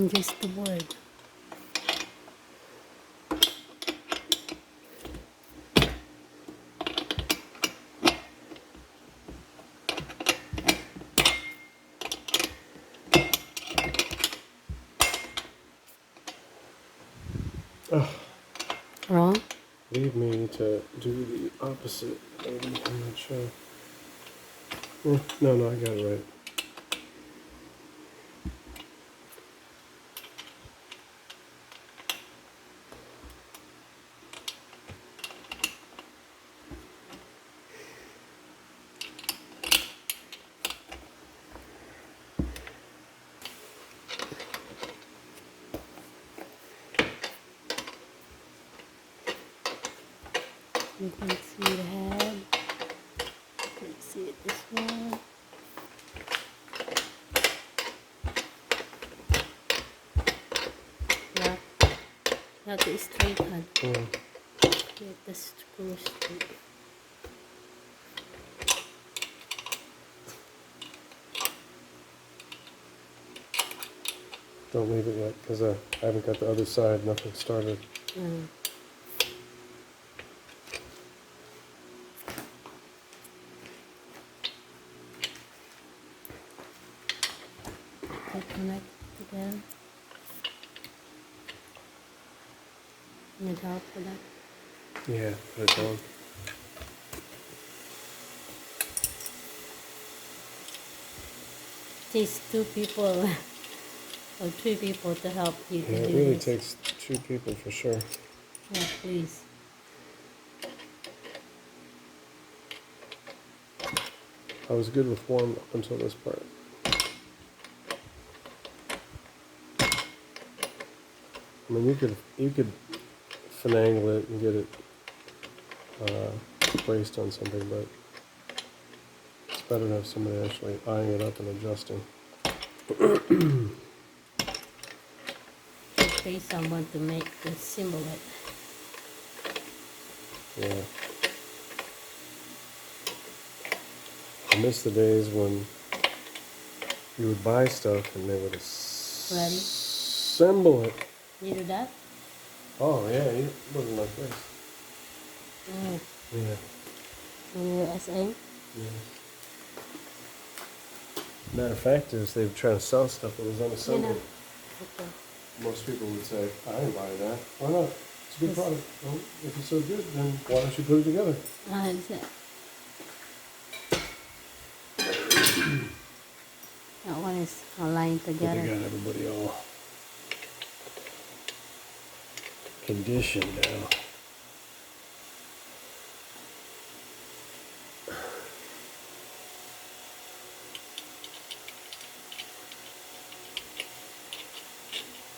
Just the word. Wrong? Leave me to do the opposite. Maybe. I'm not sure. No, I got it right. You can see the head. You can see it this one. Yeah. You have to straighten. Get the screw straight. Don't leave it yet, because I haven't got the other side. Nothing started. Connect together. Need help for that? Yeah, put it down. These two people or 3 people to help you Yeah, to it do really this. takes 2 people for sure. Yeah, please. I was good with 1 up until this part. I mean, you could finagle it and get it placed on something, but it's better to have somebody actually eyeing it up and adjusting. Pay someone to make the symbol it. Yeah. I miss the days when you would buy stuff and they would Ready? assemble it. You do that? Oh yeah, it wasn't like this. Mm. Yeah. In USA? Yeah. Matter of fact is they were trying to sell stuff that was You unassembled. know. Okay. Most people would say, I didn't buy that. Why not? It's a good product. Well, if it's so good, then why don't you put it together? Is it? That one is aligned But together. they got everybody all conditioned now.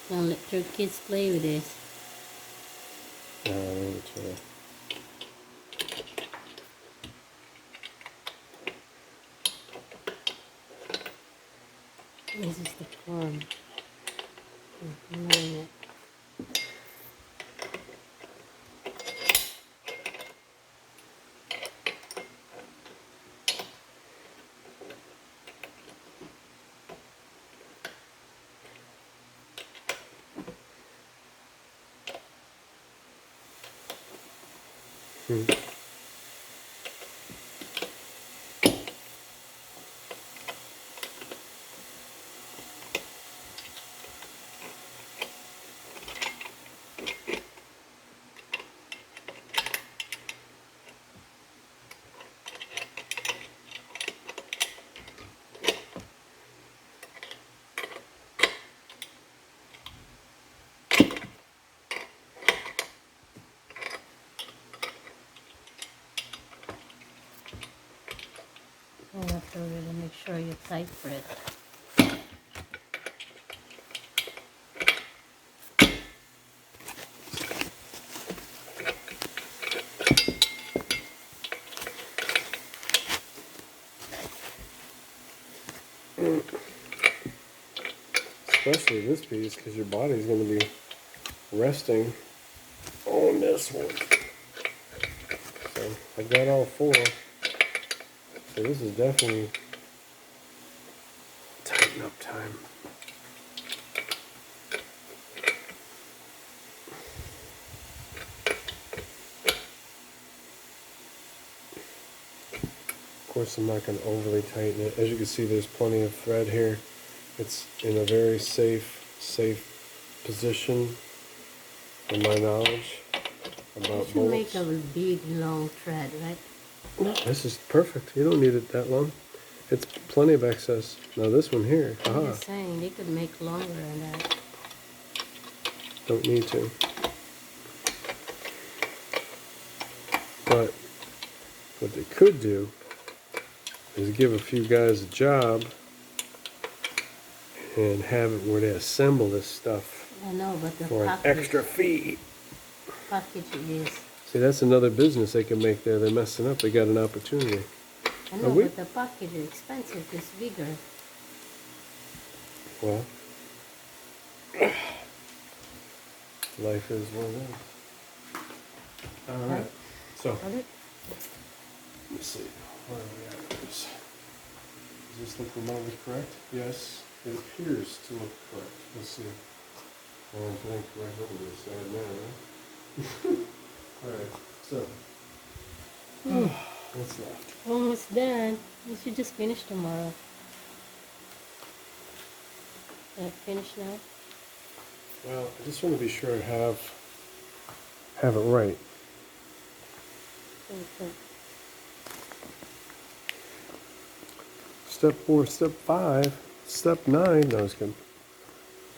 Don't let your kids play with this. This is the form. Align it. You have to really make sure you're tight for it. Especially this piece, because your body's going to be resting on this one. So I got all 4. So this is definitely tighten up time. Of course, I'm not going to overly tighten it. As you can see, there's plenty of thread here. It's in a very safe position, in my knowledge You about should make bolts. a big long thread, right? No, this is perfect. You don't need it that long. It's plenty of excess. Now this one here, I'm haha, just saying, they could make longer than that. don't need to. But what they could do is give a few guys a job and have it where they assemble this stuff I know, but the for an package, extra fee. package is, See, that's another business they can make there. They're messing up. They got an opportunity. I know, we- but the package is expensive, it's bigger. Well, life is what it is. All right. So, Got it? let's see. Where are we at with this? Does this look remotely correct? Yes, it appears to look correct. Let's see. I think right over this side now, right? All right. So, what's left? Almost done. You should just finish tomorrow. Finish now? Well, I just want to be sure I have it right. Okay. Step 4, step 5, step 9. No, I was kidding.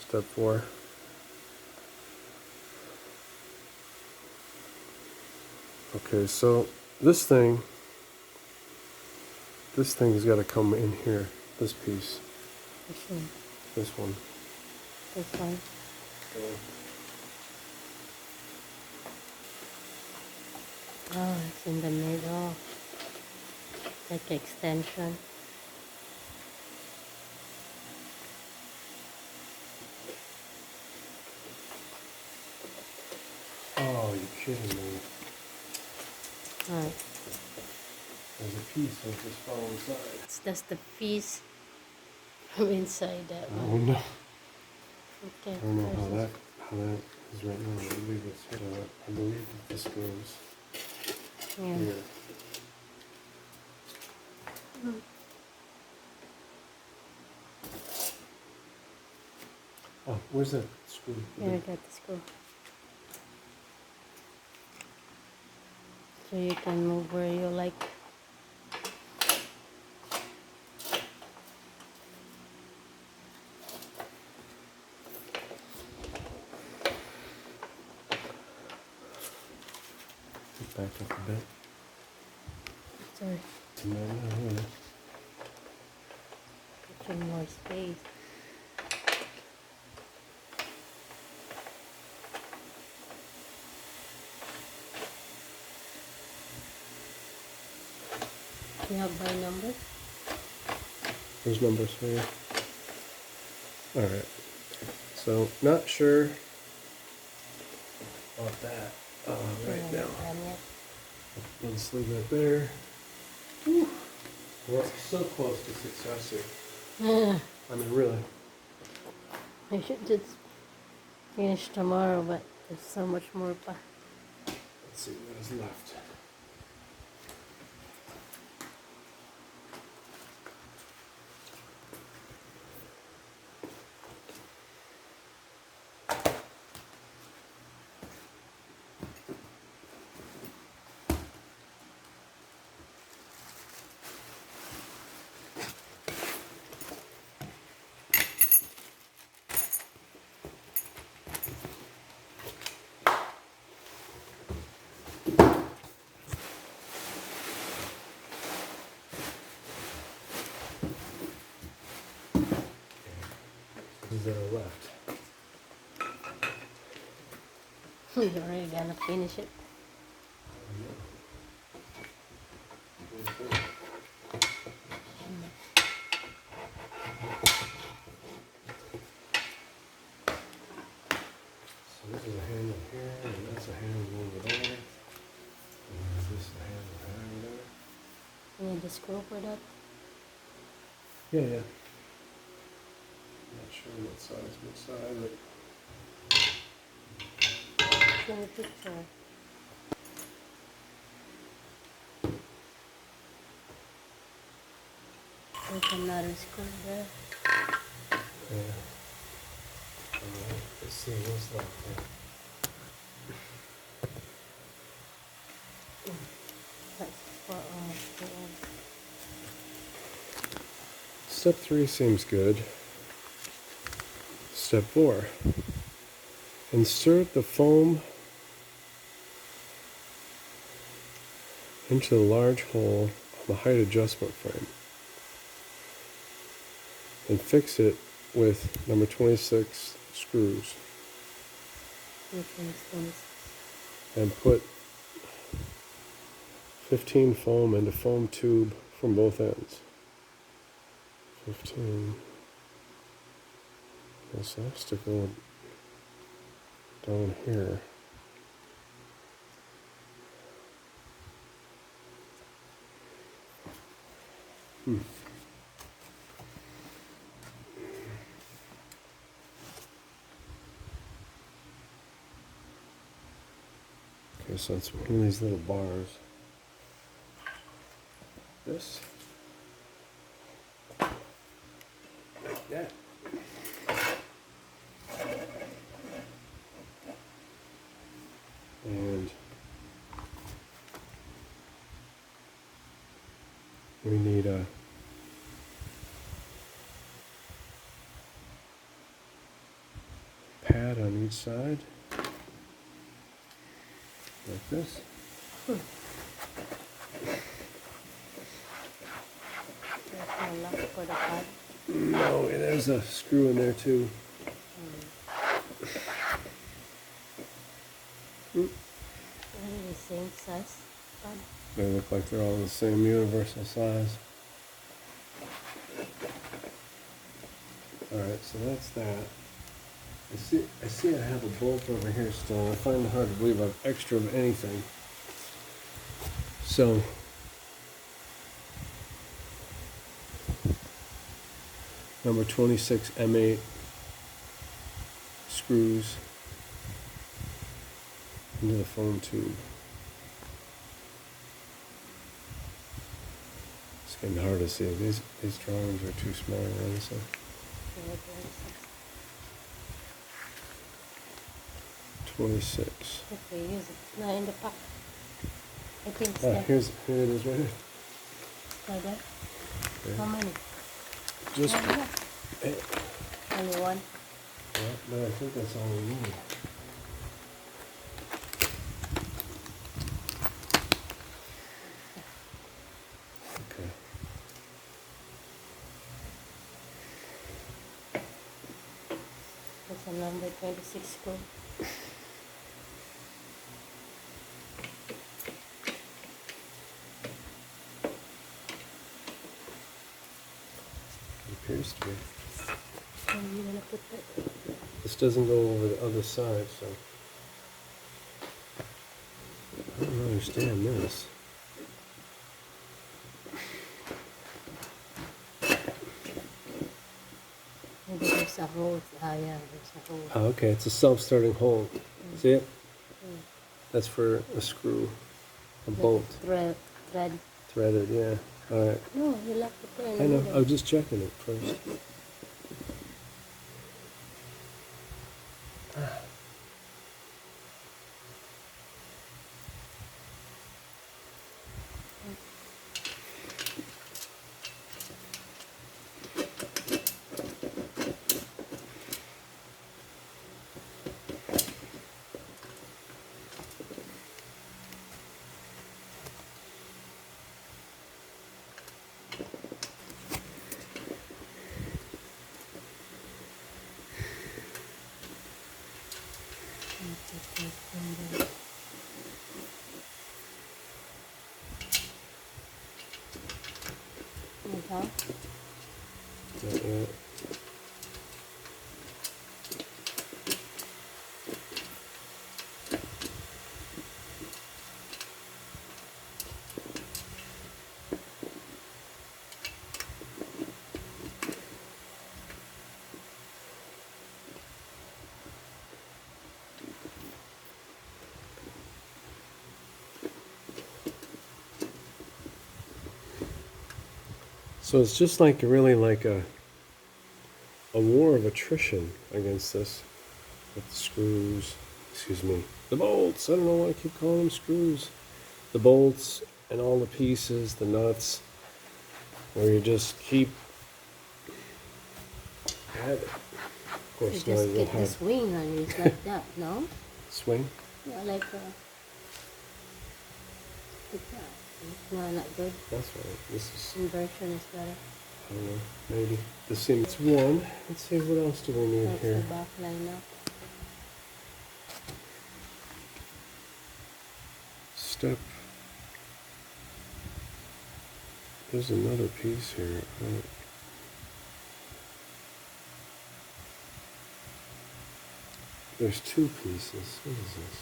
Step 4. Okay, so this thing's got to come in here. This piece. This one. This one. This one. Okay. Oh, it's in the middle. Like extension. Oh, you're kidding me. Alright. There's a piece that just fell inside. That's the piece from inside that Oh one. no. Okay. I don't know how that is right now. I believe it's I believe that this goes Yeah. here. Oh, where's that screw? Here, I got the screw. So you can move where you like. Back up a bit. Sorry. No, no, no. Get you more space. You have my number? There's numbers for you. Alright. So, not sure about that right now. Let's leave that there. Whew. We're so close to success here. I mean, really. I should just finish tomorrow, but there's so much more. Let's see what is left. That are left. You're already gonna finish it. So this is a handle here, and that's a handle over there. And this is a handle over there. You need the screw for that? Yeah, yeah. Not sure what size, but Show me a picture. There's another screw there. yeah. Alright, let's see what's left here. That's for the end. Step 3 seems good. Step 4. Insert the foam into the large hole on the height adjustment frame and fix it with number 26 screws Which one's this? and put 15 foam into foam tube from both ends. 15. This has to go down here. Okay, so it's one of these little bars. This. Like that. And we need a pad on each side, like this. There's no lock for the pad. No, there's a screw in there too. Are they the same size pad? They look like they're all the same universal size. Alright, so that's that. I see I have a bolt over here still. I find it hard to believe I've extra of anything. So number 26 M8 screws into the foam tube. It's getting hard to see. These drawings are too small, honestly. 26. Okay, use it. It's not in the pack. I think it's Ah, there. here it is right here. Right there. Okay. How many? Just, One more. Only one. yeah, but I think that's all we need. Okay. That's a number 26 screw. It appears to be. So you're gonna put that. This doesn't go over the other side, so I don't understand this. Maybe there's a hole. Ah, yeah, there's a hole. Oh, okay, it's a self-starting hole. See it? Mm. That's for a screw, a bolt, Thread. threaded. Yeah. All right. No, you left it there. in I the know. middle. I was just checking it first. Okay. Not yet. So it's just like really like a war of attrition against this with the screws, excuse me, the bolts. I don't know why I keep calling them screws. The bolts and all the pieces, the nuts, where you just keep at it. Of You course, now just you get the have swing on it like that, no? swing. Yeah, like no, not good. That's right. This is, Inversion is better. I don't know, maybe. This seems one. Let's see, what else do we need That's here? the back line now. Step. There's another piece here. There's two pieces. What is this?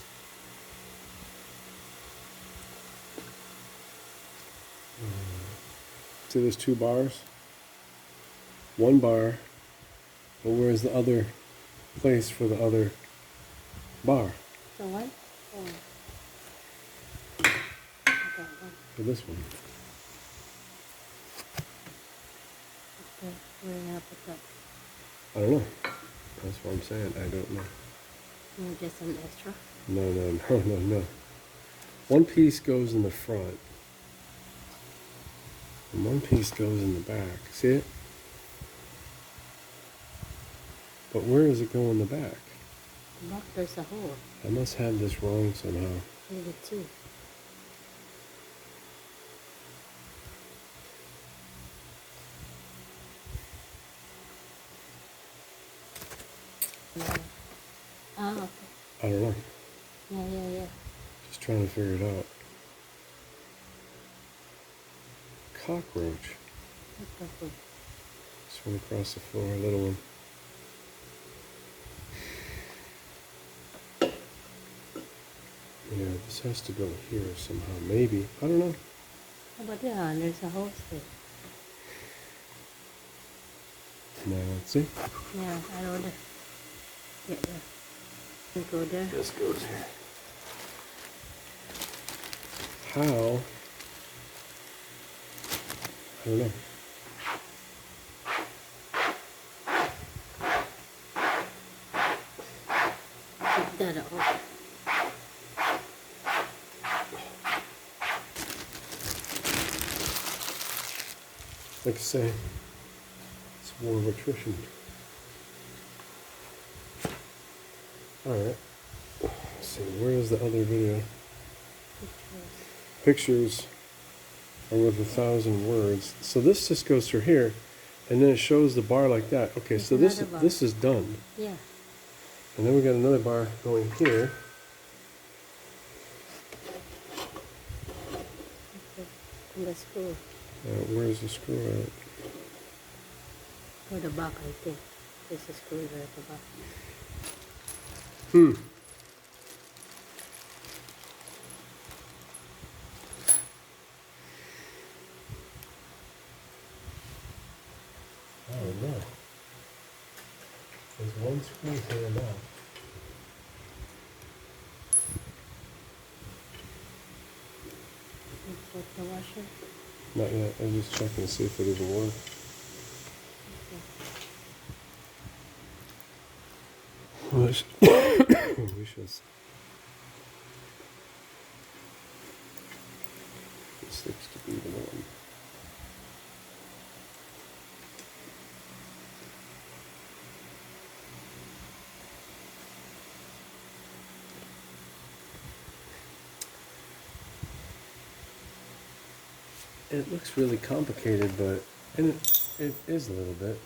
See, there's two bars. One bar, but where's the other place for the other bar? So one? Oh. Okay, one. For this one. Okay, we're gonna put that. I don't know. That's what I'm saying. I don't know. Just an extra. No. One piece goes in the front. And one piece goes in the back. See it? But where does it go in the back? Back there's a hole. I must have this wrong somehow. Maybe two. Yeah. Ah, okay. I don't know. Yeah. Just trying to figure it out. Cockroach. Okay. This one across the floor, a little one. Yeah, this has to go here somehow. Maybe. I don't know. How about yeah, there's a hole there. Now, let's see. Yeah, I don't know. Yeah, there. You go there. This goes here. How? I don't know. Take that out. Like I say, it's war of attrition. Alright. Let's see, where is the other video? Pictures are worth 1,000 words. So this just goes through here, and then it shows the bar like that. Okay, There's so another bar. this is done. Yeah. And then we got another bar going here. Okay. And the screw. Where's the screw at? For the back, I think. There's a screw there at the back. I don't know. There's one screw here now. Put the washer. Not yet. I'm just checking to see if it even works. We should. This looks to be the one. It looks really complicated, but and it is a little bit.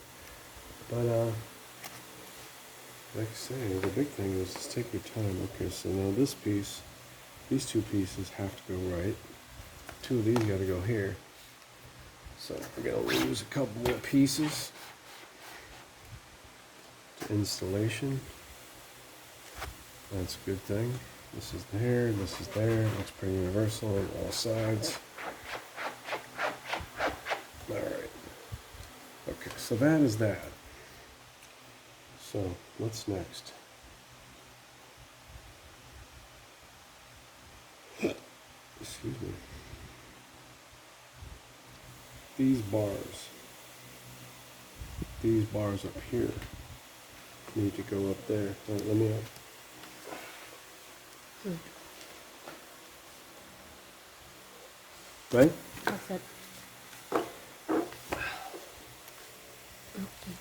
But like I say, the big thing is just take your time. Okay, so now this piece, these two pieces have to go right. Two of these got to go here. So we're gonna lose a couple more pieces. Installation. That's a good thing. This is there. This is there. Looks pretty universal on all sides. All right. Okay, so that is that. So what's next? Excuse me. These bars up here need to go up there. Wait, let me up. Right? That's it. Okay.